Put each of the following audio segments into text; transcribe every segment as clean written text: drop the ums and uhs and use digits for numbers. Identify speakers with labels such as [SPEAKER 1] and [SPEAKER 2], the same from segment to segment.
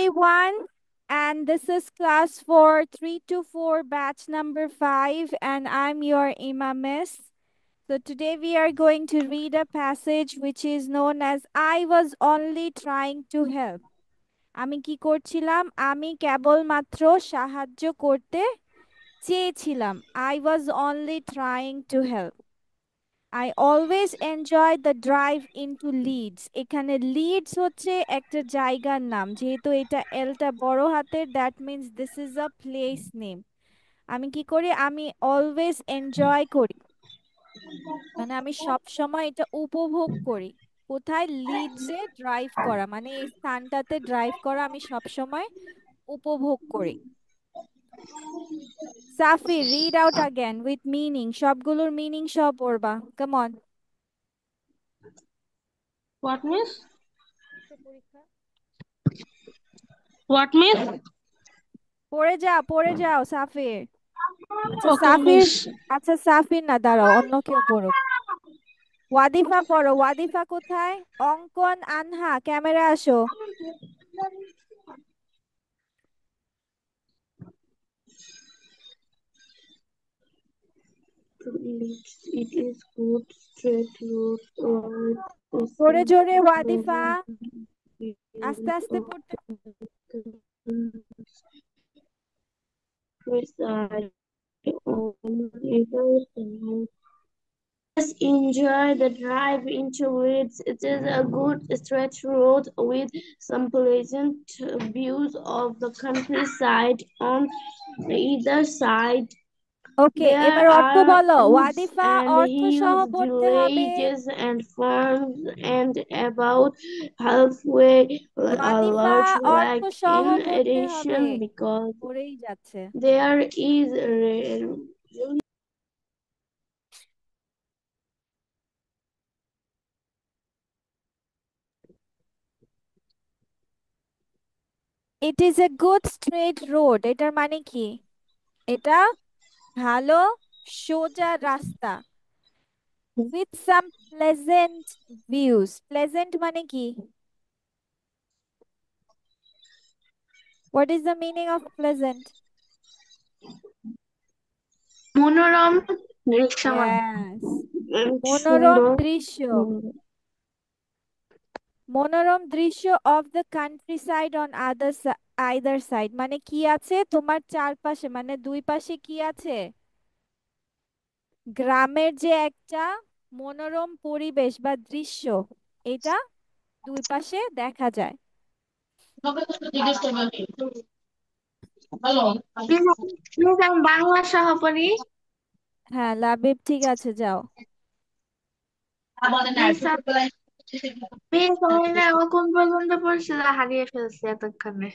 [SPEAKER 1] day 1, and this is class for 3 to 4, batch number 5, and I'm your Miss. So today we are going to read a passage which is known as I was only trying to help. আমি কি করছিলাম? আমি কেবলমাত্র সাহায্য করতে চেয়েছিলাম। I was only trying to help. I always enjoy the drive into Leeds. এখানে Leeds হচ্ছে একটা জায়গার নাম, যেহেতু এটা এলটা বড় হাতের, that means this is a place name. আমি কি করি? আমি অলওয়েজ এনজয় করি, মানে আমি সব সময় এটা উপভোগ করি। কোথায়? লিডসে ড্রাইভ করা, মানে এই স্থানটাতে ড্রাইভ করা আমি সব সময় উপভোগ করি। Safi, read out again with meaning. সবগুলোর মিনিং সহ পড়বা। Come on.
[SPEAKER 2] What miss? What miss?
[SPEAKER 1] পড়ে যাও সাফির। আচ্ছা
[SPEAKER 2] Okay,
[SPEAKER 1] সাফির,
[SPEAKER 2] miss.
[SPEAKER 1] আচ্ছা সাফির না, দাঁড়াও, অন্য কেউ পড়ুক। ওয়াদিফা পড়ো। ওয়াদিফা কোথায়? অঙ্কন, আনহা, ক্যামেরা আসো।
[SPEAKER 2] It is good straight road or
[SPEAKER 1] জোরে জোরে ওয়াদিফা, আস্তে আস্তে পড়তে।
[SPEAKER 2] Just enjoy the drive into Leeds. It is a good straight road with some pleasant views of the countryside on either side.
[SPEAKER 1] Okay,
[SPEAKER 2] There
[SPEAKER 1] এবার অর্থ
[SPEAKER 2] are
[SPEAKER 1] বলো।
[SPEAKER 2] woods
[SPEAKER 1] ওয়াদিফা
[SPEAKER 2] and
[SPEAKER 1] অর্থ সহ
[SPEAKER 2] hills,
[SPEAKER 1] পড়তে হবে।
[SPEAKER 2] villages and farms, and about halfway a
[SPEAKER 1] ওয়াদিফা
[SPEAKER 2] large
[SPEAKER 1] অর্থ
[SPEAKER 2] lake.
[SPEAKER 1] সহ
[SPEAKER 2] In
[SPEAKER 1] পড়তে হবে।
[SPEAKER 2] addition, because
[SPEAKER 1] পড়েই যাচ্ছে।
[SPEAKER 2] there is
[SPEAKER 1] it is a good straight road, এটার মানে কি? এটা ভালো সোজা রাস্তা। With some pleasant views. Pleasant মানে কি? What is the meaning of pleasant?
[SPEAKER 2] মনোরম দৃশ্যমান
[SPEAKER 1] ইয়েস, মনোরম
[SPEAKER 2] সুন্দর
[SPEAKER 1] দৃশ্য। মনোরম দৃশ্য of the country side on either side, মানে কি আছে তোমার চারপাশে, মানে দুই পাশে কি আছে? গ্রামের যে একটা মনোরম পরিবেশ বা দৃশ্য, এটা দুই পাশে দেখা যায়।
[SPEAKER 2] প্লিজ আমি বাংলা সহ পড়ি।
[SPEAKER 1] হ্যাঁ লাবিব, ঠিক আছে, যাও।
[SPEAKER 2] মিস আমি না আমার কোন পর্যন্ত পড়ছিল হারিয়ে ফেলছি এতক্ষণে।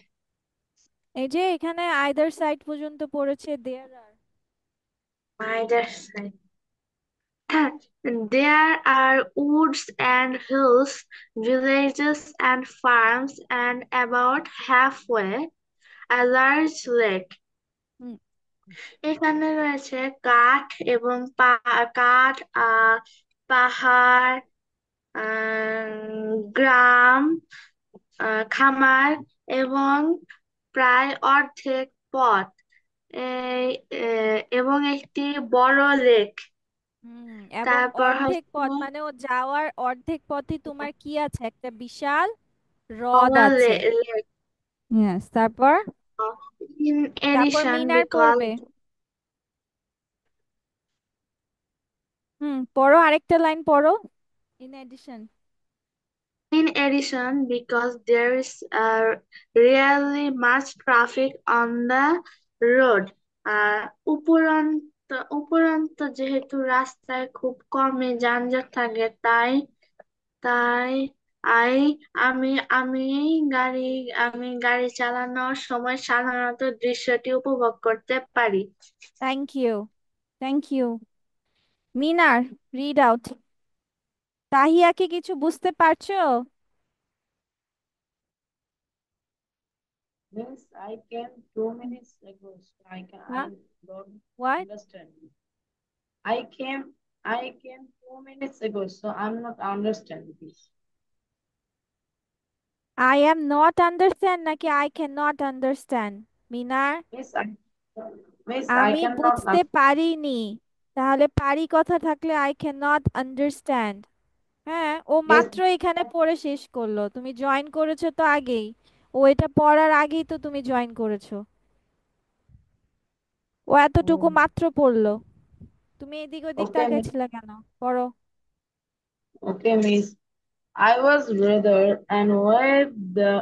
[SPEAKER 1] এই যে এখানে আইদার সাইড পর্যন্ত পড়েছে। দেয়ার আর,
[SPEAKER 2] Either side. There are woods and hills, villages and farms, and about halfway a large lake. এখানে রয়েছে কাঠ এবং কাঠ, পাহাড়, গ্রাম, খামার এবং প্রায় অর্ধেক পথ এবং একটি বড় লেক।
[SPEAKER 1] এবং
[SPEAKER 2] তারপর
[SPEAKER 1] অর্ধেক
[SPEAKER 2] হচ্ছে
[SPEAKER 1] পথ মানে ও যাওয়ার অর্ধেক পথে তোমার কি আছে? একটা বিশাল হ্রদ
[SPEAKER 2] বড়
[SPEAKER 1] আছে।
[SPEAKER 2] লেক।
[SPEAKER 1] ইয়েস, তারপর?
[SPEAKER 2] In
[SPEAKER 1] তারপর
[SPEAKER 2] addition,
[SPEAKER 1] মিনার
[SPEAKER 2] because
[SPEAKER 1] পড়বে। পড়ো, আরেকটা লাইন পড়ো। In addition.
[SPEAKER 2] because there is really much traffic on the road. উপরন্ত যেহেতু রাস্তায় খুব কমই যানজট থাকে, তাই তাই আই আমি আমি গাড়ি আমি গাড়ি চালানোর সময় সাধারণত দৃশ্যটি উপভোগ করতে পারি।
[SPEAKER 1] Thank you, thank you. Minar, read out. Tahiya কি কিছু বুঝতে পারছো?
[SPEAKER 3] Yes, I came 2 minutes ago. So I
[SPEAKER 1] হ্যাঁ,
[SPEAKER 3] don't
[SPEAKER 1] what?
[SPEAKER 3] understand. I came 2 minutes ago, so I'm not understanding this.
[SPEAKER 1] I am not understand নাকি I can not understand? Minar,
[SPEAKER 3] Miss, I
[SPEAKER 1] আমি
[SPEAKER 3] cannot
[SPEAKER 1] বুঝতে পারিনি, তাহলে পারি কথা থাকলে আই ক্যান নট আন্ডারস্ট্যান্ড। হ্যাঁ, ও
[SPEAKER 3] yes.
[SPEAKER 1] মাত্র এখানে পড়ে শেষ করলো, তুমি জয়েন করেছো তো আগেই। ও এটা পড়ার আগেই তো তুমি জয়েন করেছো। ও এতটুকু
[SPEAKER 3] Oh,
[SPEAKER 1] মাত্র পড়লো, তুমি এদিক ওদিক
[SPEAKER 3] okay,
[SPEAKER 1] তাকাইছিলা কেন? পড়ো।
[SPEAKER 3] okay, Miss. I was rather annoyed the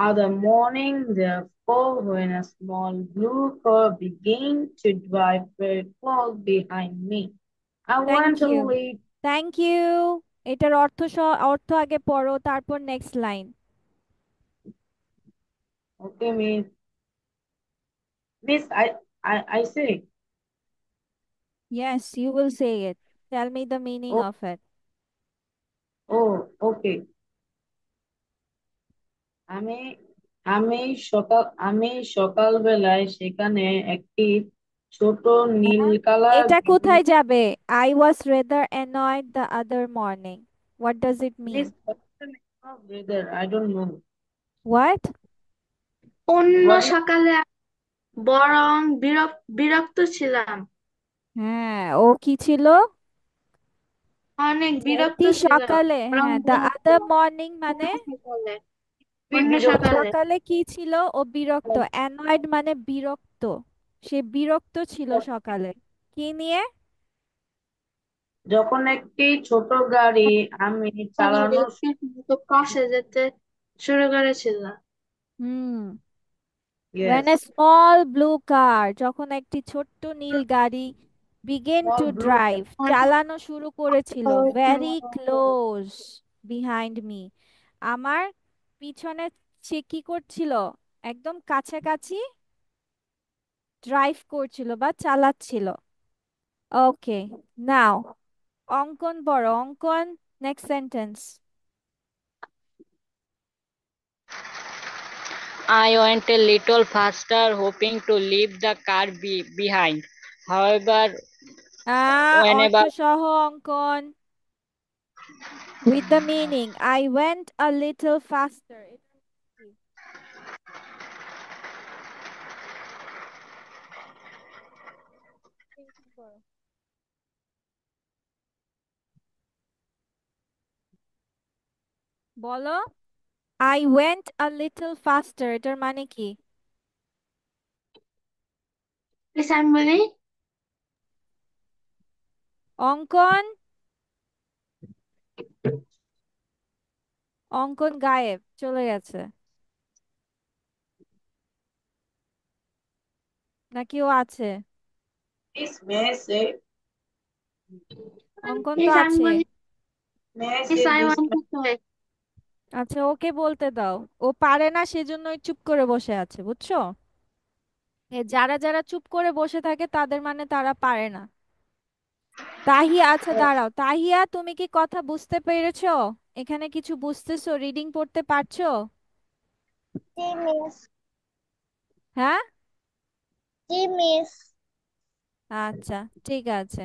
[SPEAKER 3] other morning, therefore, when a small blue car began to drive very close behind me. I
[SPEAKER 1] thank
[SPEAKER 3] went a
[SPEAKER 1] you,
[SPEAKER 3] little,
[SPEAKER 1] thank you. এটার অর্থ আগে পড়ো, তারপর next line.
[SPEAKER 3] okay, Miss, I say,
[SPEAKER 1] yes, you will say it. Tell me the meaning
[SPEAKER 3] oh,
[SPEAKER 1] of it.
[SPEAKER 3] okay. আমি আমি সকালবেলায় সেখানে একটি ছোট নীল
[SPEAKER 1] হ্যাঁ,
[SPEAKER 3] কালার
[SPEAKER 1] এটা
[SPEAKER 3] বিবি
[SPEAKER 1] কোথায় যাবে? I was rather annoyed the other morning, what does it mean?
[SPEAKER 3] Miss brother I don't know
[SPEAKER 1] what?
[SPEAKER 2] অন্য
[SPEAKER 3] হোয়াট
[SPEAKER 2] সকালে বরং বিরক্ত ছিলাম।
[SPEAKER 1] হ্যাঁ, ও কি ছিল?
[SPEAKER 2] অনেক বিরক্ত
[SPEAKER 1] যেটি
[SPEAKER 2] ছিলাম।
[SPEAKER 1] সকালে,
[SPEAKER 2] বরং
[SPEAKER 1] হ্যাঁ, দ্য
[SPEAKER 2] বিরক্ত।
[SPEAKER 1] আদার মর্নিং
[SPEAKER 2] অন্য
[SPEAKER 1] মানে
[SPEAKER 2] সকালে, অন্য
[SPEAKER 3] বিরক্ত
[SPEAKER 2] সকালে।
[SPEAKER 1] সকালে কি ছিল? ও বিরক্ত। অ্যানয়েড মানে বিরক্ত, সে বিরক্ত ছিল সকালে। কি নিয়ে?
[SPEAKER 3] যখন একটি ছোট গাড়ি আমি চালানো
[SPEAKER 2] তো পাশে যেতে শুরু করেছিল।
[SPEAKER 1] Hmm.
[SPEAKER 3] Yes
[SPEAKER 1] when a small blue car, যখন একটি ছোট্ট নীল গাড়ি began
[SPEAKER 3] small
[SPEAKER 1] to
[SPEAKER 3] blue
[SPEAKER 1] drive, চালানো শুরু করেছিল, very close behind me, আমার পিছনে। সে কি করছিল? একদম কাছাকাছি ড্রাইভ করছিল বা চালাচ্ছিল। ওকে, নাও অঙ্কন পড়ো, অঙ্কন। Next sentence.
[SPEAKER 4] I went a little faster, hoping to leave the car behind. However,
[SPEAKER 1] অর্থ
[SPEAKER 4] whenever
[SPEAKER 1] সহ অঙ্কন, with the meaning, I went a little faster, এটা কি? Thinking করো। বলো, I went a little faster, এটার মানে কি?
[SPEAKER 2] প্লিজ আমি বলি,
[SPEAKER 1] অঙ্কন, অঙ্কন গায়েব, চলে গেছে নাকি ও আছে?
[SPEAKER 3] মিস মে সে
[SPEAKER 1] অঙ্কন তো
[SPEAKER 2] প্লিজ আমি
[SPEAKER 1] আছে।
[SPEAKER 2] বলি,
[SPEAKER 3] may
[SPEAKER 2] please
[SPEAKER 3] say
[SPEAKER 2] I
[SPEAKER 3] this
[SPEAKER 2] want to say.
[SPEAKER 1] আচ্ছা, ওকে বলতে দাও। ও পারে না সেজন্যই চুপ করে বসে আছে, বুঝছো? যারা যারা চুপ করে বসে থাকে তাদের মানে তারা পারে না। তাহিয়া, আচ্ছা দাঁড়াও, তাহিয়া তুমি কি কথা বুঝতে পেরেছো? এখানে কিছু বুঝতেছো? রিডিং পড়তে পারছো?
[SPEAKER 5] জি মিস।
[SPEAKER 1] হ্যাঁ,
[SPEAKER 5] জি মিস।
[SPEAKER 1] আচ্ছা, ঠিক আছে।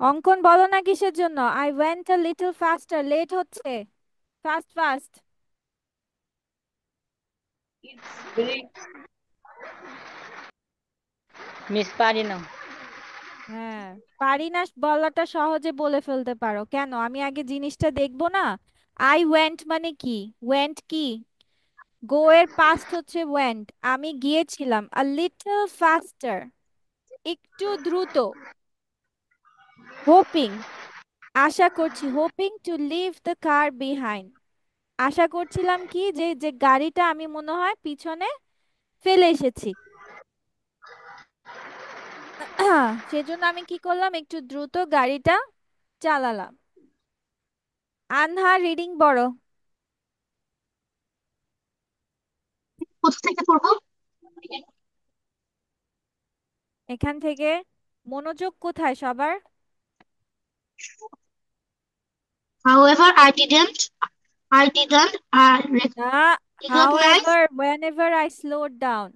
[SPEAKER 1] অঙ্কন বলো না কিসের জন্য I went a little faster, late হচ্ছে, fast fast.
[SPEAKER 3] It's very
[SPEAKER 4] Miss Parino.
[SPEAKER 1] হ্যাঁ, পারি না বলাটা সহজে বলে ফেলতে পারো কেন? আমি আগে জিনিসটা দেখবো না? আই ওয়েন্ট মানে কি? ওয়েন্ট কি? গো এর পাস্ট হচ্ছে ওয়েন্ট, আমি গিয়েছিলাম আ লিটল ফাস্টার, একটু দ্রুত। হোপিং, আশা করছি, hoping to leave the car behind, আশা করছিলাম কি যে যে গাড়িটা আমি মনে হয় পিছনে ফেলে এসেছি। সেজন্য আমি কি করলাম, একটু দ্রুত গাড়িটা চালালাম। আনহা, রিডিং বড়।
[SPEAKER 2] কোথা থেকে পড়বো?
[SPEAKER 1] এখান থেকে। মনোযোগ কোথায় সবার?
[SPEAKER 2] However, I didn't
[SPEAKER 1] না,
[SPEAKER 2] recognize
[SPEAKER 1] however whenever I slowed down,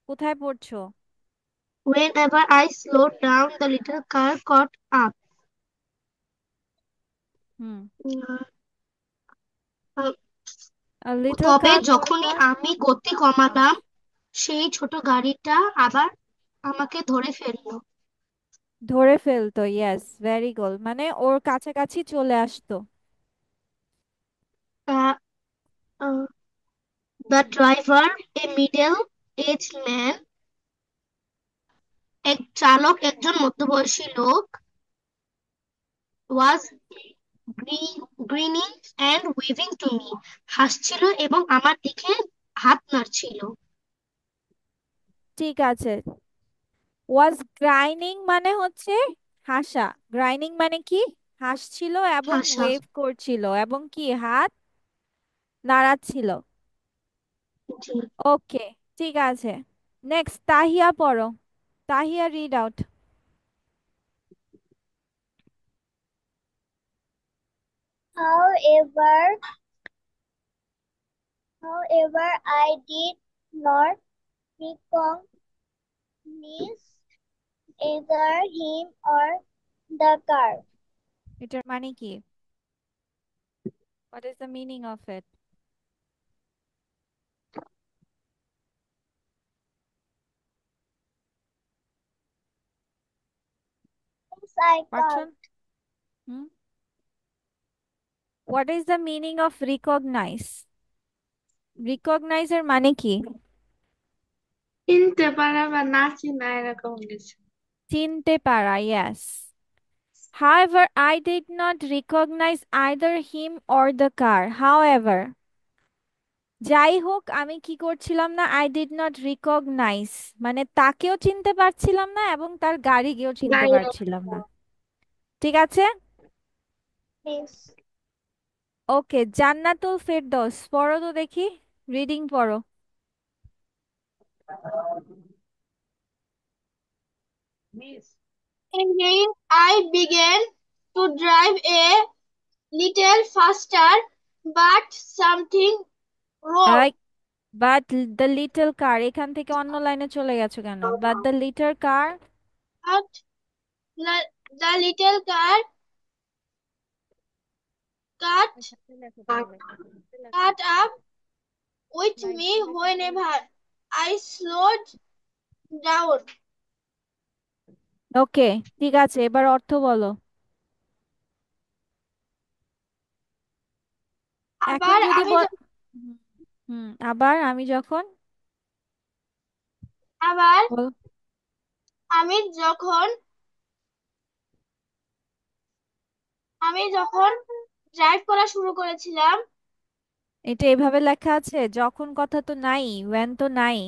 [SPEAKER 1] কোথায় পড়ছো?
[SPEAKER 2] whenever I slowed down, the little car caught up.
[SPEAKER 1] Hmm
[SPEAKER 2] ah,
[SPEAKER 1] a little
[SPEAKER 2] তবে
[SPEAKER 1] car
[SPEAKER 2] যখনই
[SPEAKER 1] দরকার
[SPEAKER 2] আমি গতি কমালাম সেই ছোট গাড়িটা আবার আমাকে ধরে ফেললো।
[SPEAKER 1] ধরে ফেলতো ইয়েস ভেরি গুড মানে ওর কাছাকাছি চলে আসতো
[SPEAKER 2] আহ, আহ, The driver, a middle-aged man, এক চালক একজন মধ্যবয়সী লোক, was grinning and waving to me, হাসছিল এবং আমার দিকে হাত নাড়ছিল।
[SPEAKER 1] ঠিক আছে ওয়াজ গ্রাইনিং মানে হচ্ছে হাসা গ্রাইনিং মানে কি হাসছিল এবং
[SPEAKER 2] হাসা।
[SPEAKER 1] ওয়েভ করছিল এবং কি হাত নাড়াচ্ছিল
[SPEAKER 2] জি।
[SPEAKER 1] ওকে ঠিক আছে নেক্সট তাহিয়া পড়ো Tahiya read out
[SPEAKER 5] However, I did not recognize either him or the car.
[SPEAKER 1] এটার মানে কি what is the meaning of it
[SPEAKER 5] Yes, I
[SPEAKER 1] পারছো
[SPEAKER 5] can't.
[SPEAKER 1] Hmm what is the meaning of recognise recognise এর মানে কি
[SPEAKER 2] চিনতে পারা বা না চিনা এরকম কিছু।
[SPEAKER 1] চিনতে পারা yes however I did not recognize either him or the car however যাই হোক আমি কি করছিলাম না আই ডিড নট রিকগনাইজ মানে তাকেও চিনতে পারছিলাম না এবং তার গাড়িকেও চিনতে
[SPEAKER 2] গাড়ি
[SPEAKER 1] পারছিলাম না ঠিক আছে
[SPEAKER 5] Miss.
[SPEAKER 1] ওকে জান্নাতুল ফেরদৌস পড়ো তো দেখি রিডিং পড়ো
[SPEAKER 3] Miss,
[SPEAKER 2] Again, I began to drive a little faster, but something wrong.
[SPEAKER 1] But the little car এখান থেকে অন্য লাইনে চলে গেছো কেন but the little car
[SPEAKER 2] But the little car cut, cut up with me whenever I slowed down.
[SPEAKER 1] ওকে ঠিক আছে এবার অর্থ বলো এখন
[SPEAKER 2] আবার
[SPEAKER 1] যদি
[SPEAKER 2] আমি
[SPEAKER 1] হুম হুম, আবার আমি যখন
[SPEAKER 2] আবার
[SPEAKER 1] বলো
[SPEAKER 2] আমি যখন আমি যখন ড্রাইভ করা শুরু করেছিলাম,
[SPEAKER 1] এটা এভাবে লেখা আছে যখন কথা তো নাই ওয়েন তো নাই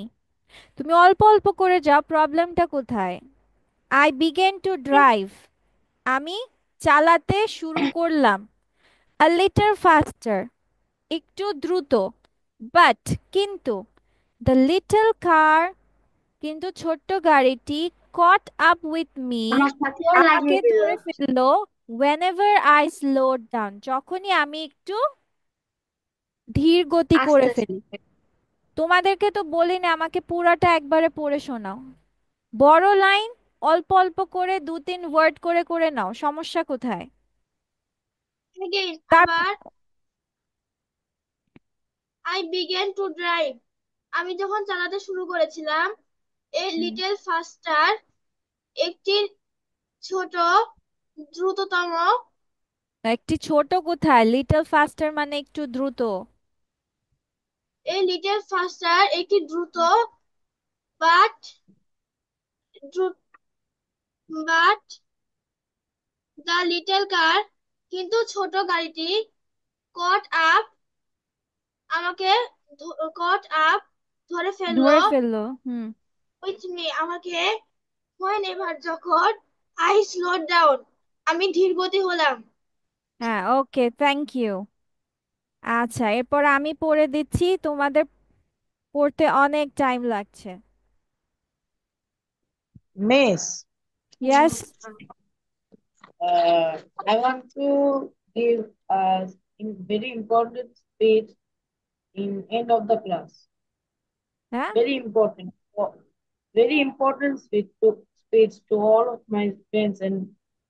[SPEAKER 1] তুমি অল্প অল্প করে যাও প্রবলেমটা কোথায় আই বিগেন টু ড্রাইভ আমি চালাতে শুরু করলাম আ লিটল ফাস্টার একটু দ্রুত বাট কিন্তু দ্য লিটল কার কিন্তু ছোট্ট গাড়িটি কট আপ উইথ মি
[SPEAKER 2] আমার সাথেও লাগিয়ে
[SPEAKER 1] আমাকে
[SPEAKER 2] দিল।
[SPEAKER 1] ধরে ফেললো whenever I slowed down যখনই আমি একটু ধীর গতি করে
[SPEAKER 2] আস্তে
[SPEAKER 1] ফেলি তোমাদেরকে তো বলিনি আমাকে পুরাটা একবারে পড়ে শোনাও বড় লাইন অল্প অল্প করে দু তিন ওয়ার্ড করে করে নাও সমস্যা কোথায়
[SPEAKER 2] Again,
[SPEAKER 1] তারপর
[SPEAKER 2] আবার I began to drive. আমি যখন চালাতে শুরু করেছিলাম, এ
[SPEAKER 1] হুম,
[SPEAKER 2] লিটল ফাস্টার একটি ছোট দ্রুততম
[SPEAKER 1] একটি ছোট কোথায় লিটল ফাস্টার মানে একটু দ্রুত
[SPEAKER 2] এ লিটল ফাস্টার একটি দ্রুত বাট বাট দ্য লিটল কার কিন্তু ছোট গাড়িটি কট আপ আমাকে কট আপ ধরে ফেললো
[SPEAKER 1] ধরে ফেললো হুম
[SPEAKER 2] উইথ মি আমাকে whenever যখন I slowed down আমি ধীর গতি হলাম।
[SPEAKER 1] হ্যাঁ ওকে থ্যাংক ইউ আচ্ছা এরপর আমি পড়ে দিচ্ছি তোমাদের পড়তে অনেক টাইম লাগছে
[SPEAKER 3] Miss,
[SPEAKER 1] yes
[SPEAKER 3] I want to give a very important speech in end of the class.
[SPEAKER 1] হ্যাঁ
[SPEAKER 3] Very important. Very important speech to all of my friends and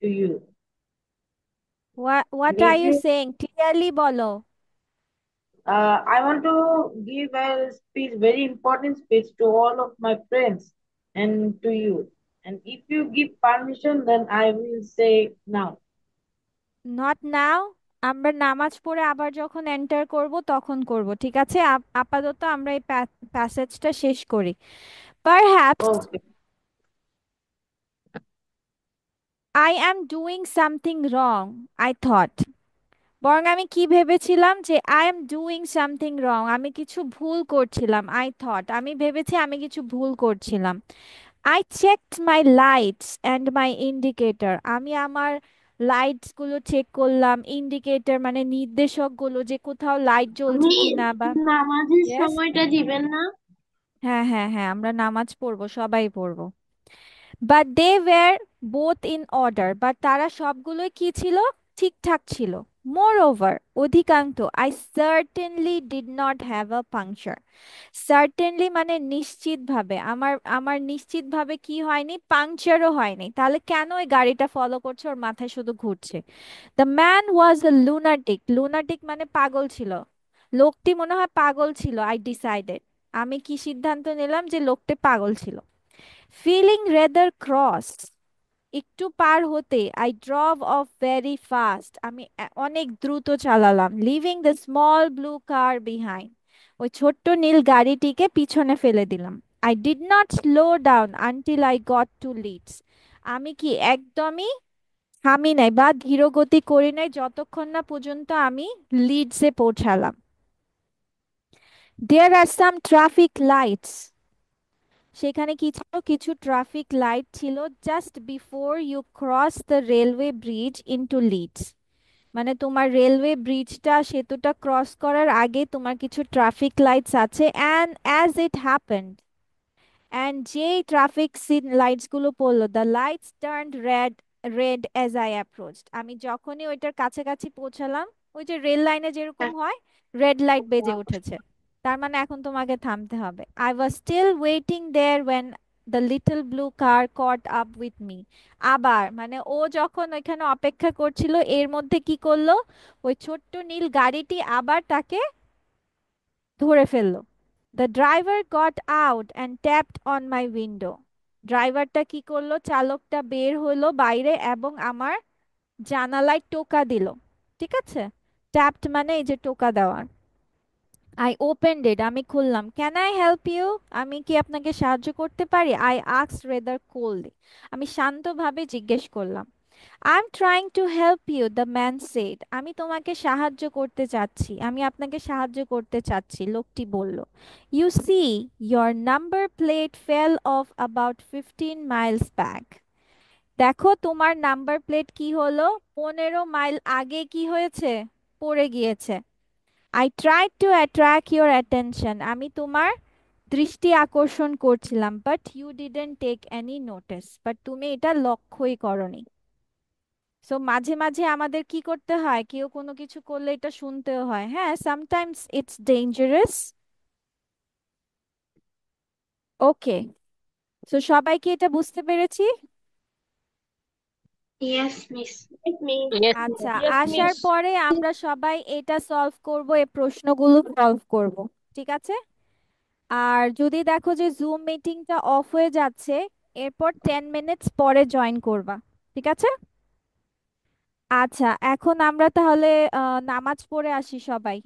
[SPEAKER 3] to you.
[SPEAKER 1] what
[SPEAKER 3] And
[SPEAKER 1] are
[SPEAKER 3] if
[SPEAKER 1] you
[SPEAKER 3] you,
[SPEAKER 1] saying? Clearly bolo.
[SPEAKER 3] I want to give a speech, very important speech to all of my friends and to you. And if you give permission, then I will say now.
[SPEAKER 1] Not now. আমরা নামাজ পড়ে আবার যখন enter করব তখন করব, ঠিক আছে? আপাতত আমরা এই প্যাসেজটা শেষ করি। Perhaps
[SPEAKER 3] Okay.
[SPEAKER 1] I am doing something wrong, I thought. বরং আমি কি ভেবেছিলাম যে I am doing something wrong, আমি কিছু ভুল করছিলাম। আই থট, আমি ভেবেছি আমি কিছু ভুল করছিলাম। I checked my lights and my indicator, আমি আমার লাইটসগুলো চেক করলাম, ইন্ডিকেটর মানে নির্দেশকগুলো, যে কোথাও লাইট জ্বলছে
[SPEAKER 2] আমি
[SPEAKER 1] কিনা বা।
[SPEAKER 2] নামাজের
[SPEAKER 1] ইয়েস,
[SPEAKER 2] সময়টা দিবেন না?
[SPEAKER 1] হ্যাঁ হ্যাঁ হ্যাঁ, আমরা নামাজ পড়বো, সবাই পড়বো। But they were both in order, but তারা সবগুলোই কি ছিল? ঠিকঠাক ছিল। মোর ওভার, অধিকাংশ, I certainly did not have a puncture. Certainly মানে নিশ্চিতভাবে, আমার আমার নিশ্চিতভাবে কি হয়নি? পাংচারও হয়নি। তাহলে কেন ওই গাড়িটা ফলো করছে? ওর মাথায় শুধু ঘুরছে। The man was a lunatic, lunatic মানে পাগল ছিল। লোকটি মনে হয় পাগল ছিল। আই ডিসাইডেড, আমি কি সিদ্ধান্ত নিলাম? যে লোকটি পাগল ছিল। ফিলিং রেদার ক্রস, একটু পার হতে, I drove off very fast, আমি অনেক দ্রুত চালালাম। Leaving the small blue car behind, ওই ছোট্ট নীল গাড়িটিকে পিছনে ফেলে দিলাম। I did not slow down until I got to Leeds, আমি কি একদমই থামি নাই বা ধীরগতি করি নাই যতক্ষণ না পর্যন্ত আমি লিডসে পৌঁছালাম। দেয়ার আর সাম ট্রাফিক লাইটস, সেখানে কি ছিল? কিছু ট্রাফিক লাইট ছিল। Just before you cross the railway bridge into Leeds, মানে তোমার রেলওয়ে ব্রিজটা, সেতুটা ক্রস করার আগে তোমার কিছু ট্রাফিক লাইটস আছে। And as it happened, and যেই ট্রাফিক সিন লাইটস গুলো পড়লো, the lights turned red, red as I approached, আমি যখনই ওইটার কাছাকাছি পৌঁছালাম, ওই যে রেল লাইনে যেরকম হয়, রেড লাইট বেজে উঠেছে। তার মানে এখন তোমাকে থামতে হবে। I was still waiting there when the little blue car caught up with me, আবার মানে ও যখন ওইখানে অপেক্ষা করছিল, এর মধ্যে কি করলো? ওই ছোট্ট নীল গাড়িটি আবার তাকে ধরে ফেললো। The driver got out and tapped on my window, ড্রাইভারটা কি করলো? চালকটা বের হলো বাইরে এবং আমার জানালায় টোকা দিল, ঠিক আছে? ট্যাপড মানে এই যে টোকা দেওয়া। আই ওপেনড ইট, আমি খুললাম। ক্যান আই হেল্প ইউ, আমি কি আপনাকে সাহায্য করতে পারি? আই আস্কড রেদার কোল্ডলি, আমি শান্তভাবে জিজ্ঞেস করলাম। I am trying to help you, the man said, আমি তোমাকে সাহায্য করতে চাচ্ছি, আমি আপনাকে সাহায্য করতে চাচ্ছি, লোকটি বলল। You see, your number plate fell off about 15 miles back, দেখো তোমার নাম্বার প্লেট কি হলো? 15 মাইল আগে কি হয়েছে? পড়ে গিয়েছে। I tried to attract your attention, আমি তোমার দৃষ্টি আকর্ষণ করছিলাম। But you didn't take any notice, but তুমি এটা লক্ষ্যই করনি। সো মাঝে মাঝে আমাদের কি করতে হয়? কেউ কোনো কিছু করলে এটা শুনতেও হয়। হ্যাঁ, sometimes it's dangerous. Okay, so সবাই কি এটা বুঝতে পেরেছি?
[SPEAKER 2] Yes miss.
[SPEAKER 4] Yes,
[SPEAKER 1] আচ্ছা,
[SPEAKER 3] Yes,
[SPEAKER 1] আসার
[SPEAKER 3] miss.
[SPEAKER 1] পরে আমরা সবাই এটা সলভ করব, এই প্রশ্নগুলো সলভ করব, ঠিক আছে? আর যদি দেখো যে জুম মিটিংটা অফ হয়ে যাচ্ছে, এরপর 10 মিনিটস পরে জয়েন করবা, ঠিক আছে? আচ্ছা, এখন আমরা তাহলে নামাজ পড়ে আসি সবাই।